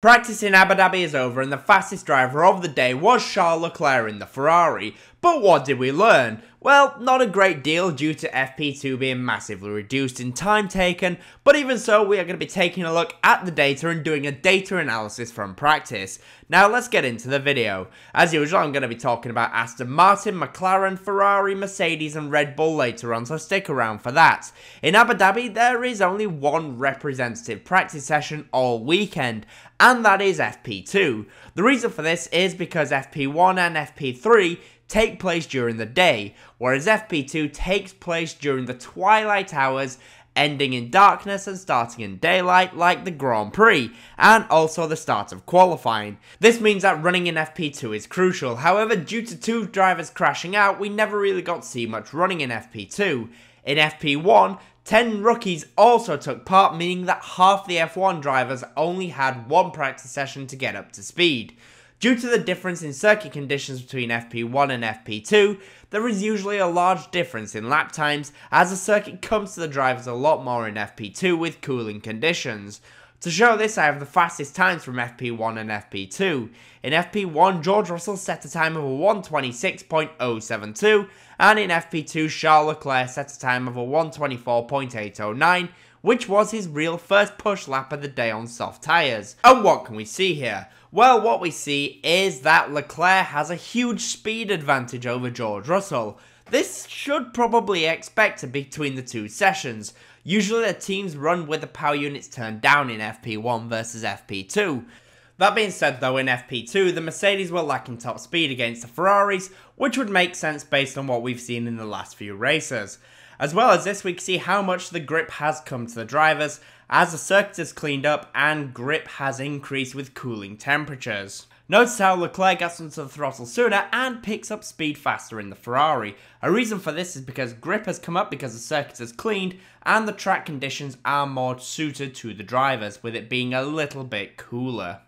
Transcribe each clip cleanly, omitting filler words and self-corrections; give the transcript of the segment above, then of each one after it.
Practice in Abu Dhabi is over and the fastest driver of the day was Charles Leclerc in the Ferrari. But what did we learn? Well, not a great deal due to FP2 being massively reduced in time taken, but even so we are going to be taking a look at the data and doing a data analysis from practice. Now let's get into the video. As usual, I'm going to be talking about Aston Martin, McLaren, Ferrari, Mercedes and Red Bull later on, so stick around for that. In Abu Dhabi there is only one representative practice session all weekend, and that is FP2. The reason for this is because FP1 and FP3 take place during the day, whereas FP2 takes place during the twilight hours, ending in darkness and starting in daylight like the Grand Prix, and also the start of qualifying. This means that running in FP2 is crucial. However, due to two drivers crashing out, we never really got to see much running in FP2. In FP1, 10 rookies also took part, meaning that half the F1 drivers only had one practice session to get up to speed. Due to the difference in circuit conditions between FP1 and FP2, there is usually a large difference in lap times, as the circuit comes to the drivers a lot more in FP2 with cooling conditions. To show this, I have the fastest times from FP1 and FP2. In FP1, George Russell set a time of 1:26.072, and in FP2, Charles Leclerc set a time of 1:24.809, which was his real first push lap of the day on soft tyres. And what can we see here? Well, what we see is that Leclerc has a huge speed advantage over George Russell. This should probably expect between the two sessions. Usually the teams run with the power units turned down in FP1 versus FP2. That being said though, in FP2 the Mercedes were lacking top speed against the Ferraris, which would make sense based on what we've seen in the last few races. As well as this, we can see how much the grip has come to the drivers as the circuit has cleaned up and grip has increased with cooling temperatures. Notice how Leclerc gets onto the throttle sooner and picks up speed faster in the Ferrari. A reason for this is because grip has come up because the circuit has cleaned and the track conditions are more suited to the drivers, with it being a little bit cooler.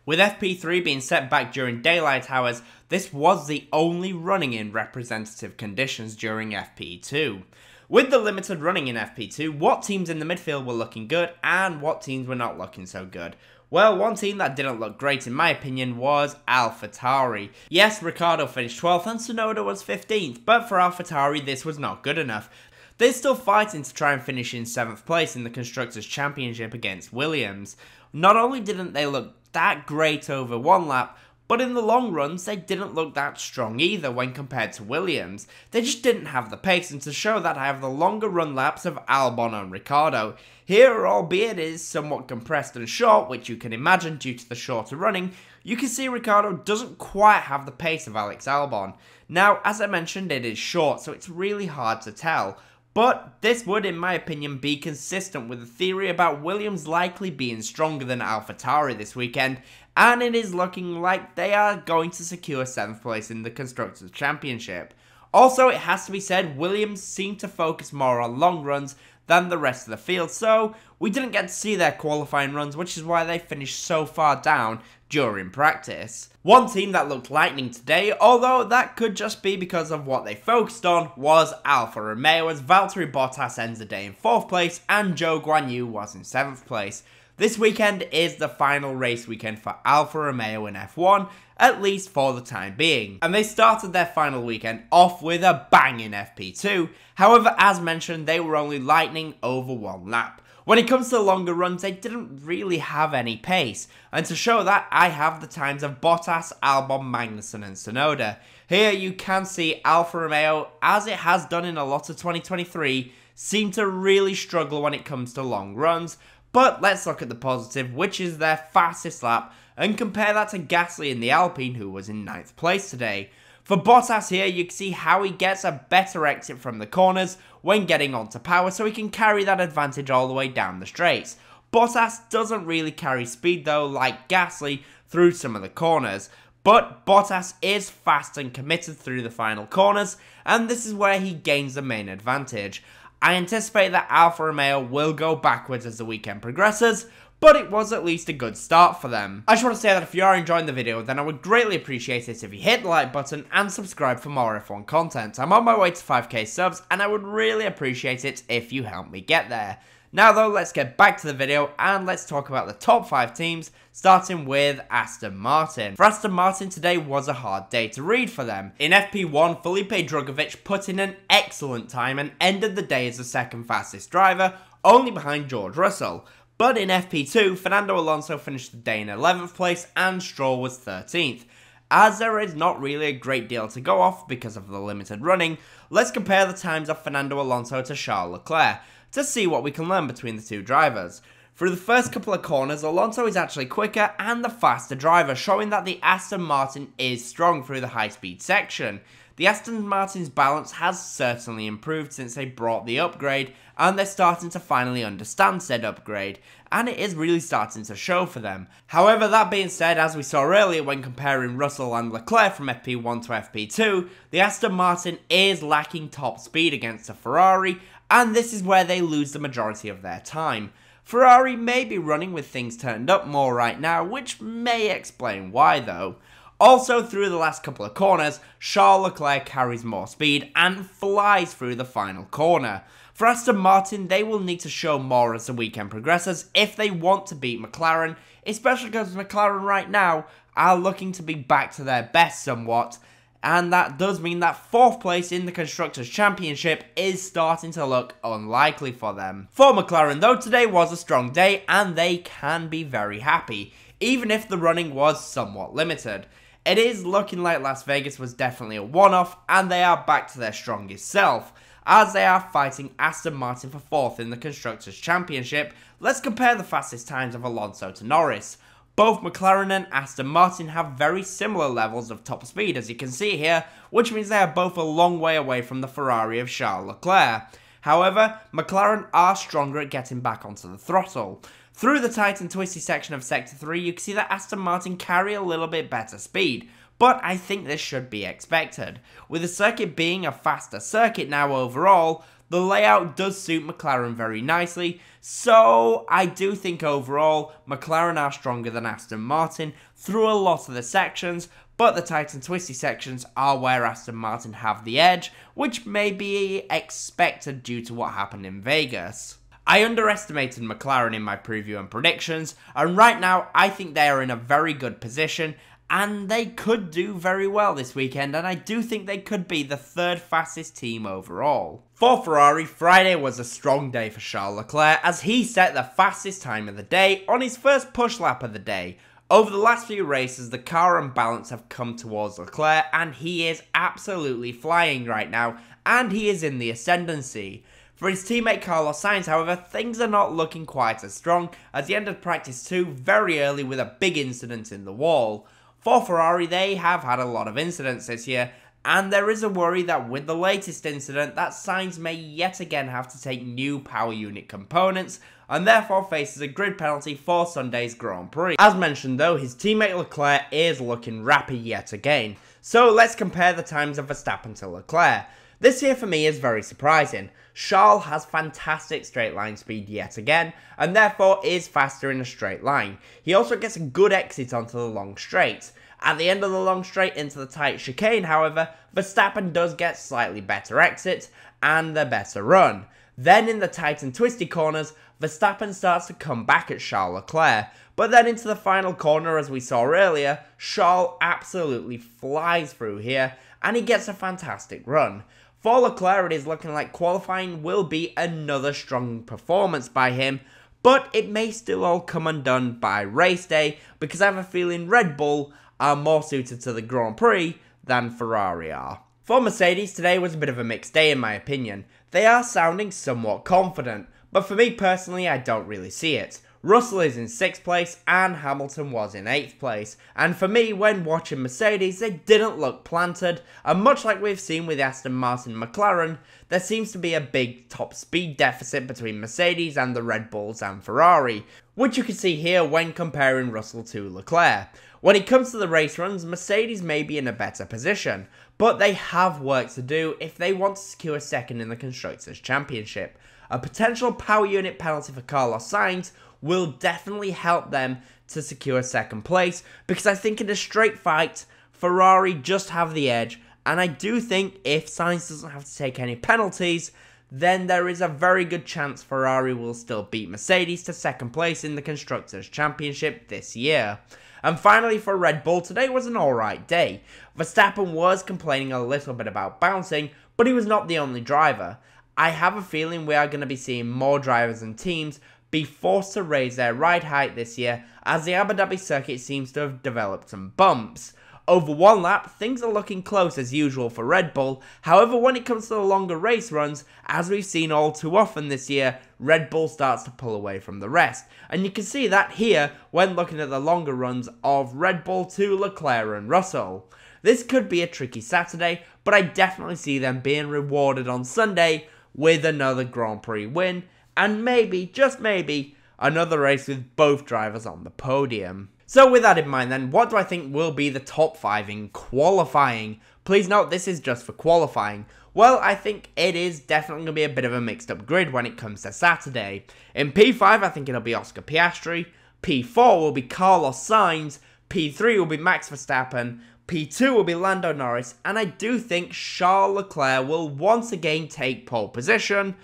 With FP3 being set back during daylight hours, this was the only running in representative conditions during FP2. With the limited running in FP2, what teams in the midfield were looking good and what teams were not looking so good? Well, one team that didn't look great in my opinion was AlphaTauri. Yes, Ricciardo finished 12th and Tsunoda was 15th, but for AlphaTauri this was not good enough. They're still fighting to try and finish in 7th place in the Constructors' Championship against Williams. Not only didn't they look that great over one lap, but in the long runs, they didn't look that strong either when compared to Williams. They just didn't have the pace, and to show that I have the longer run laps of Albon and Ricciardo. Here, albeit it is somewhat compressed and short, which you can imagine due to the shorter running, you can see Ricciardo doesn't quite have the pace of Alex Albon. Now, as I mentioned, it is short, so it's really hard to tell. But this would, in my opinion, be consistent with the theory about Williams likely being stronger than AlphaTauri this weekend, and it is looking like they are going to secure 7th place in the Constructors' Championship. Also, it has to be said, Williams seemed to focus more on long runs than the rest of the field, so we didn't get to see their qualifying runs, which is why they finished so far down during practice. One team that looked lightning today, although that could just be because of what they focused on, was Alfa Romeo, as Valtteri Bottas ends the day in 4th place and Zhou Guanyu was in 7th place. This weekend is the final race weekend for Alfa Romeo in F1, at least for the time being. And they started their final weekend off with a bang in FP2. However, as mentioned, they were only lightning over one lap. When it comes to longer runs, they didn't really have any pace. And to show that, I have the times of Bottas, Albon, Magnussen and Tsunoda. Here you can see Alfa Romeo, as it has done in a lot of 2023, seem to really struggle when it comes to long runs. But let's look at the positive, which is their fastest lap, and compare that to Gasly in the Alpine, who was in 9th place today. For Bottas here, you can see how he gets a better exit from the corners when getting onto power, so he can carry that advantage all the way down the straights. Bottas doesn't really carry speed though, like Gasly, through some of the corners. But Bottas is fast and committed through the final corners, and this is where he gains the main advantage. I anticipate that Alfa Romeo will go backwards as the weekend progresses, but it was at least a good start for them. I just want to say that if you are enjoying the video, then I would greatly appreciate it if you hit the like button and subscribe for more F1 content. I'm on my way to 5k subs, and I would really appreciate it if you help me get there. Now though, let's get back to the video and let's talk about the top 5 teams, starting with Aston Martin. For Aston Martin, today was a hard day to read for them. In FP1, Felipe Drugovich put in an excellent time and ended the day as the second fastest driver, only behind George Russell. But in FP2, Fernando Alonso finished the day in 11th place and Stroll was 13th. As there is not really a great deal to go off because of the limited running, let's compare the times of Fernando Alonso to Charles Leclerc to see what we can learn between the two drivers. Through the first couple of corners, Alonso is actually quicker and the faster driver, showing that the Aston Martin is strong through the high-speed section. The Aston Martin's balance has certainly improved since they brought the upgrade, and they're starting to finally understand said upgrade, and it is really starting to show for them. However, that being said, as we saw earlier when comparing Russell and Leclerc from FP1 to FP2, the Aston Martin is lacking top speed against a Ferrari, and this is where they lose the majority of their time. Ferrari may be running with things turned up more right now, which may explain why though. Also, through the last couple of corners, Charles Leclerc carries more speed and flies through the final corner. For Aston Martin, they will need to show more as the weekend progresses if they want to beat McLaren, especially because McLaren right now are looking to be back to their best somewhat, and that does mean that 4th place in the Constructors' Championship is starting to look unlikely for them. For McLaren though, today was a strong day and they can be very happy, even if the running was somewhat limited. It is looking like Las Vegas was definitely a one-off and they are back to their strongest self, as they are fighting Aston Martin for 4th in the Constructors' Championship. Let's compare the fastest times of Alonso to Norris. Both McLaren and Aston Martin have very similar levels of top speed as you can see here, which means they are both a long way away from the Ferrari of Charles Leclerc. However, McLaren are stronger at getting back onto the throttle. Through the tight and twisty section of Sector 3, you can see that Aston Martin carry a little bit better speed, but I think this should be expected. With the circuit being a faster circuit now overall, the layout does suit McLaren very nicely, so I do think overall McLaren are stronger than Aston Martin through a lot of the sections, but the tight and twisty sections are where Aston Martin have the edge, which may be expected due to what happened in Vegas. I underestimated McLaren in my preview and predictions, and right now I think they are in a very good position, and they could do very well this weekend, and I do think they could be the 3rd fastest team overall. For Ferrari, Friday was a strong day for Charles Leclerc as he set the fastest time of the day on his first push lap of the day. Over the last few races, the car and balance have come towards Leclerc and he is absolutely flying right now, and he is in the ascendancy. For his teammate Carlos Sainz, however, things are not looking quite as strong as he ended practice 2 very early with a big incident in the wall. For Ferrari, they have had a lot of incidents this year, and there is a worry that with the latest incident that Sainz may yet again have to take new power unit components and therefore faces a grid penalty for Sunday's Grand Prix. As mentioned though, his teammate Leclerc is looking rapid yet again, so let's compare the times of Verstappen to Leclerc. This here for me is very surprising. Charles has fantastic straight line speed yet again, and therefore is faster in a straight line. He also gets a good exit onto the long straight. At the end of the long straight into the tight chicane, however, Verstappen does get slightly better exit and a better run. Then in the tight and twisty corners, Verstappen starts to come back at Charles Leclerc, but then into the final corner as we saw earlier, Charles absolutely flies through here and he gets a fantastic run. For Leclerc, it is looking like qualifying will be another strong performance by him, but it may still all come undone by race day because I have a feeling Red Bull are more suited to the Grand Prix than Ferrari are. For Mercedes, today was a bit of a mixed day in my opinion. They are sounding somewhat confident, but for me personally I don't really see it. Russell is in 6th place and Hamilton was in 8th place, and for me when watching Mercedes they didn't look planted, and much like we've seen with Aston Martin and McLaren, there seems to be a big top speed deficit between Mercedes and the Red Bulls and Ferrari, which you can see here when comparing Russell to Leclerc. When it comes to the race runs, Mercedes may be in a better position, but they have work to do if they want to secure 2nd in the Constructors' Championship. A potential power unit penalty for Carlos Sainz will definitely help them to secure 2nd place, because I think in a straight fight, Ferrari just have the edge, and I do think if Sainz doesn't have to take any penalties, then there is a very good chance Ferrari will still beat Mercedes to second place in the Constructors' Championship this year. And finally for Red Bull, today was an alright day. Verstappen was complaining a little bit about bouncing, but he was not the only driver. I have a feeling we are going to be seeing more drivers and teams be forced to raise their ride height this year, as the Abu Dhabi circuit seems to have developed some bumps. Over one lap, things are looking close as usual for Red Bull. However, when it comes to the longer race runs, as we've seen all too often this year, Red Bull starts to pull away from the rest. And you can see that here when looking at the longer runs of Red Bull to Leclerc and Russell. This could be a tricky Saturday, but I definitely see them being rewarded on Sunday with another Grand Prix win, and maybe, just maybe, another race with both drivers on the podium. So with that in mind then, what do I think will be the top 5 in qualifying? Please note this is just for qualifying. Well, I think it is definitely going to be a bit of a mixed up grid when it comes to Saturday. In P5 I think it'll be Oscar Piastri, P4 will be Carlos Sainz, P3 will be Max Verstappen, P2 will be Lando Norris, and I do think Charles Leclerc will once again take pole position,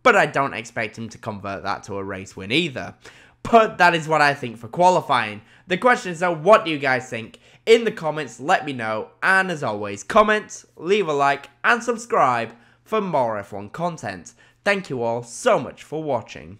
but I don't expect him to convert that to a race win either. But that is what I think for qualifying. The question is though, what do you guys think? In the comments, let me know. And as always, comment, leave a like, and subscribe for more F1 content. Thank you all so much for watching.